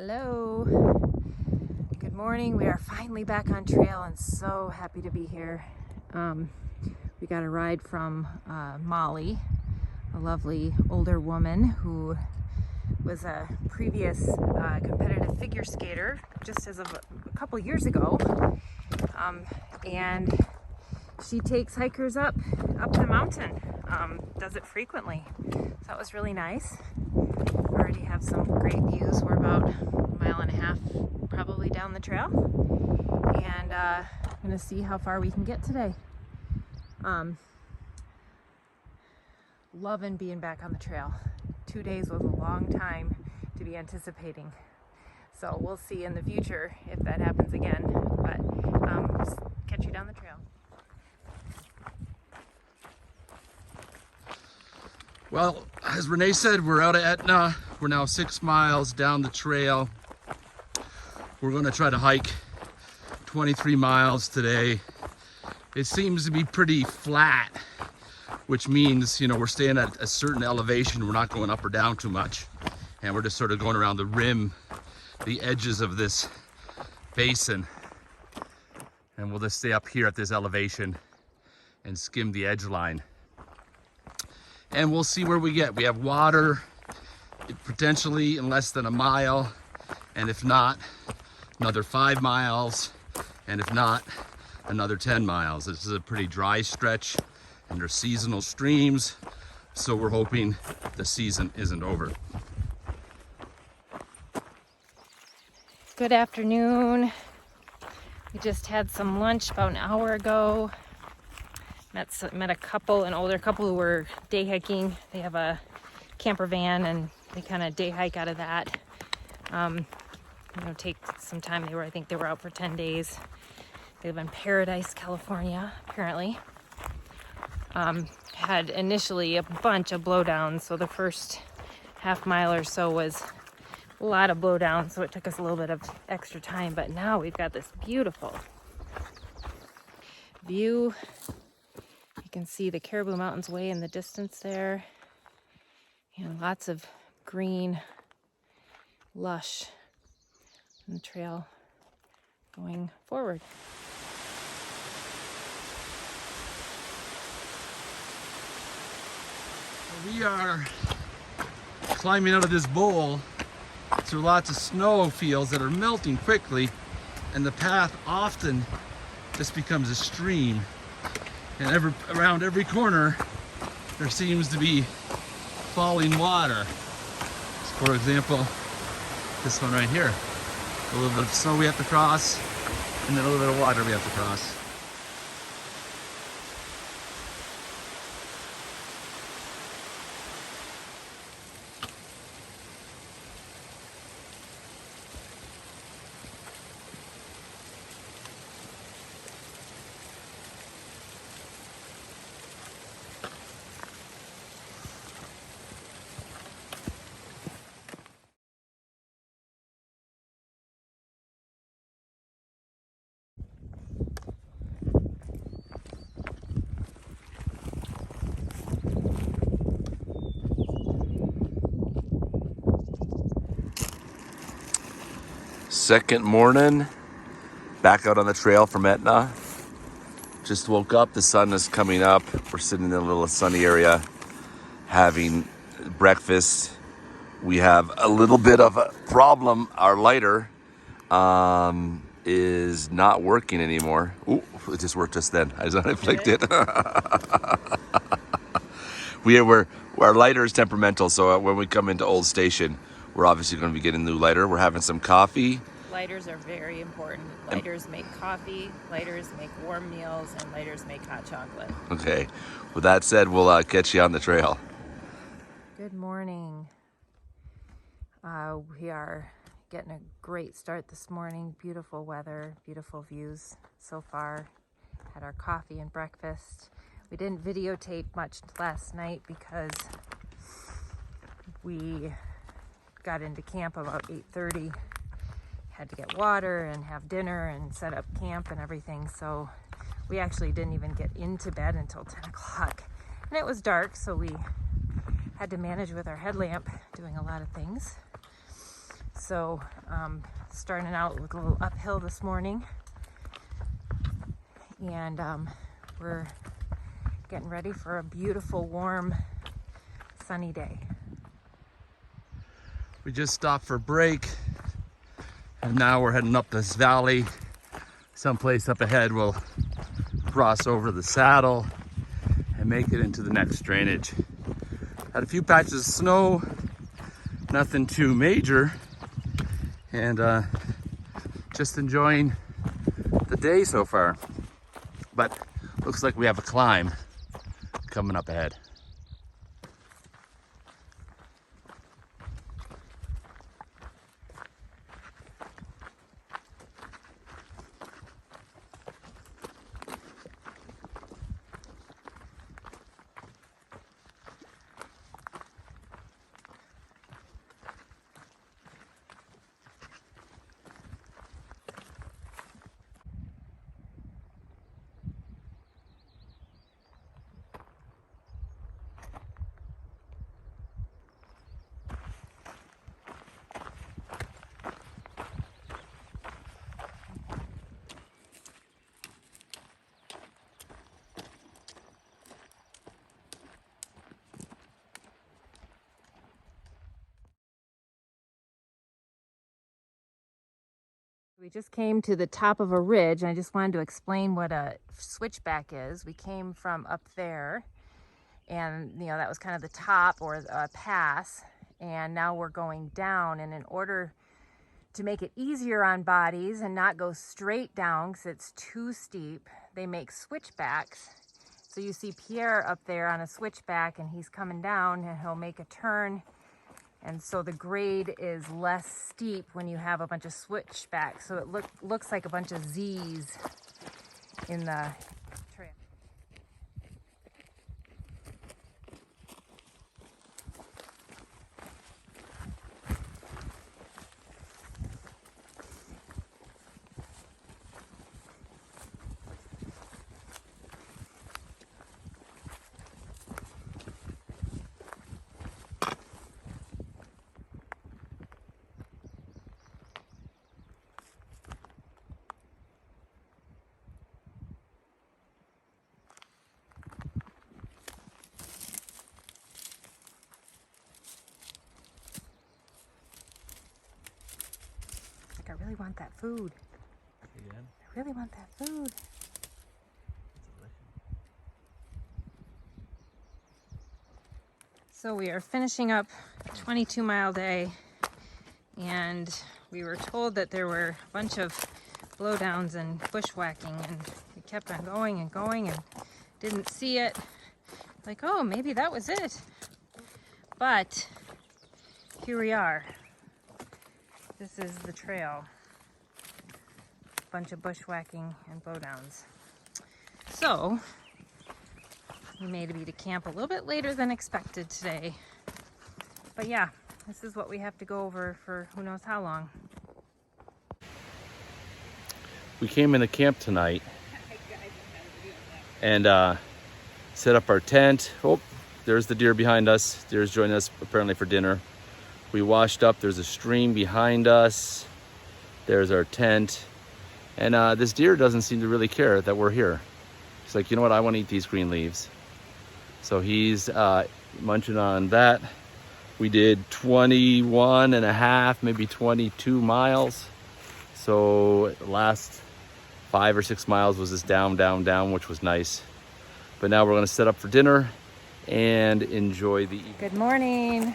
Hello, good morning. We are finally back on trail and so happy to be here. We got a ride from Molly, a lovely older woman who was a previous competitive figure skater just as of a couple years ago, and she takes hikers up the mountain, does it frequently, so that was really nice. Already have some great views. We're about a mile and a half probably down the trail, and I'm gonna see how far we can get today. Loving being back on the trail. 2 days was a long time to be anticipating, so we'll see in the future if that happens again, but catch you down the trail. Well, as Renee said, we're out of Etna. We're now 6 miles down the trail. We're going to try to hike 23 miles today. It seems to be pretty flat, which means, we're staying at a certain elevation. We're not going up or down too much. And we're just sort of going around the rim, the edges of this basin. And we'll just stay up here at this elevation and skim the edge line. And we'll see where we get. We have water potentially in less than a mile, and if not, another 5 miles, and if not, another 10 miles. This is a pretty dry stretch, and there's seasonal streams, so we're hoping the season isn't over. Good afternoon. We just had some lunch about an hour ago. Met a couple, an older couple who were day hiking. They have a camper van and they kind of day hike out of that. Take some time. I think they were out for 10 days. They live in Paradise, California, apparently. Had initially a bunch of blowdowns, so the first half mile or so was a lot of blowdowns, so it took us a little bit of extra time, but now we've got this beautiful view. You can see the Caribou Mountains way in the distance there, and lots of green, lush, and the trail going forward. We are climbing out of this bowl through lots of snow fields that are melting quickly, and the path often just becomes a stream. And around every corner, there seems to be falling water. So for example, this one right here. A little bit of snow we have to cross, and then a little bit of water we have to cross. Second morning, back out on the trail from Etna. Just woke up, the sun is coming up. We're sitting in a little sunny area having breakfast. We have a little bit of a problem. Our lighter is not working anymore. Ooh, it just worked just then. I flicked it. Our lighter is temperamental, so when we come into Old Station, we're obviously going to be getting a new lighter. We're having some coffee. Lighters are very important. Lighters make coffee, lighters make warm meals, and lighters make hot chocolate. Okay. With that said, we'll catch you on the trail. Good morning. We are getting a great start this morning. Beautiful weather, beautiful views so far. Had our coffee and breakfast. We didn't videotape much last night because we got into camp about 8:30. Had to get water and have dinner and set up camp and everything, so we actually didn't even get into bed until 10 o'clock. And it was dark, so we had to manage with our headlamp, doing a lot of things. So starting out with a little uphill this morning, and we're getting ready for a beautiful, warm, sunny day. We just stopped for a break, and now we're heading up this valley. Someplace up ahead we'll cross over the saddle and make it into the next drainage. Had a few patches of snow, nothing too major, and just enjoying the day so far. But looks like we have a climb coming up ahead. We just came to the top of a ridge, and I just wanted to explain what a switchback is. We came from up there, and that was kind of the top or a pass, and now we're going down. And in order to make it easier on bodies and not go straight down because it's too steep, they make switchbacks. So you see Pierre up there on a switchback, and he's coming down, and he'll make a turn. And so the grade is less steep when you have a bunch of switchbacks. So it looks like a bunch of Z's in the trail. I really want that food. Again? I really want that food. So we are finishing up a 22-mile day, and we were told that there were a bunch of blowdowns and bushwhacking, and we kept on going and going and didn't see it. Like, oh, maybe that was it. But here we are. This is the trail. Bunch of bushwhacking and blowdowns. So we made it to camp a little bit later than expected today. But yeah, this is what we have to go over for who knows how long. We came into camp tonight and set up our tent. Oh, there's the deer behind us. Deer's joining us apparently for dinner. We washed up. There's a stream behind us. There's our tent. And this deer doesn't seem to really care that we're here. He's like, you know what? I want to eat these green leaves. So he's munching on that. We did 21 and a half, maybe 22 miles. So the last 5 or 6 miles was just down, down, down, which was nice. But now we're going to set up for dinner and enjoy the evening. Good morning.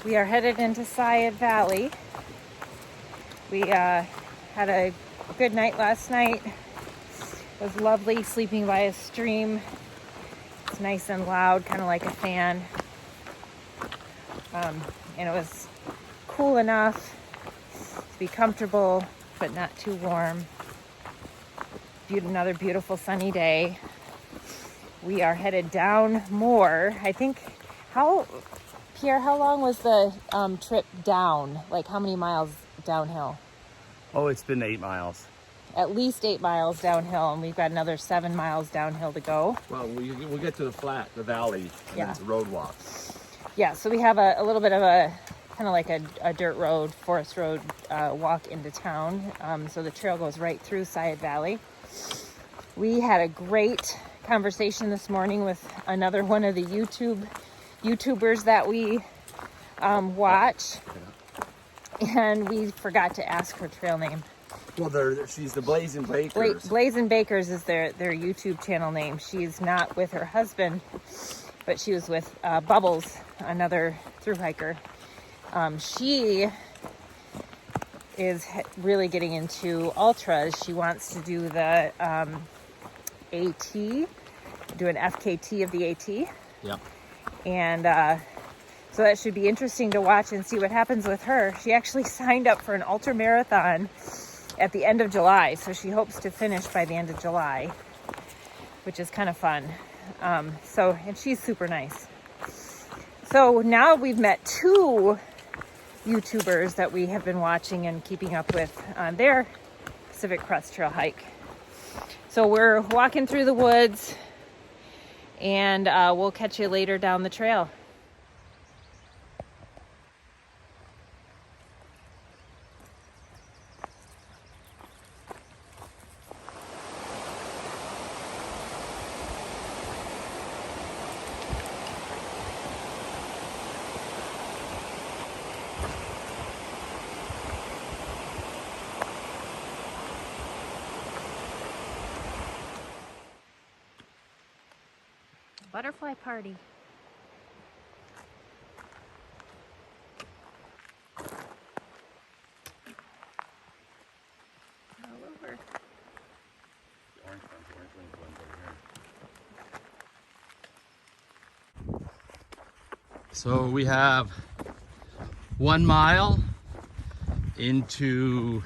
We are headed into SEIAD Valley. We had a good night last night. It was lovely sleeping by a stream. It's nice and loud, kind of like a fan. And it was cool enough to be comfortable, but not too warm. Another beautiful sunny day. We are headed down more. I think, Pierre, how long was the trip down? Like how many miles downhill? Oh, it's been 8 miles. At least 8 miles downhill, and we've got another 7 miles downhill to go. Well, we'll get to the valley, and Yeah. it's a road walk. Yeah, so we have a little bit of a kind of like a dirt road, forest road walk into town. So the trail goes right through SEIAD Valley. We had a great conversation this morning with another one of the YouTubers that we watch, and we forgot to ask her trail name. Well, she's the Blazing Bakers. Blazing Bakers is their YouTube channel name. She's not with her husband, but she was with Bubbles, another thru hiker. She is really getting into ultras. She wants to do the AT, do an FKT of the AT. Yep. And so that should be interesting to watch and see what happens with her. She actually signed up for an ultra marathon at the end of July, so she hopes to finish by the end of July, which is kind of fun. And she's super nice. So now we've met 2 YouTubers that we have been watching and keeping up with on their Pacific Crest Trail hike. So we're walking through the woods, and we'll catch you later down the trail. Butterfly party. All over. So we have 1 mile into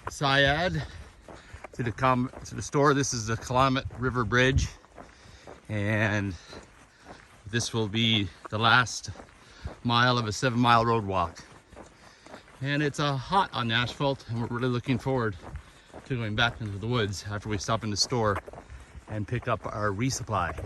SEIAD to the store. This is the Willamette River Bridge, and this will be the last mile of a 7-mile road walk. And it's hot on asphalt, and we're really looking forward to going back into the woods after we stop in the store and pick up our resupply.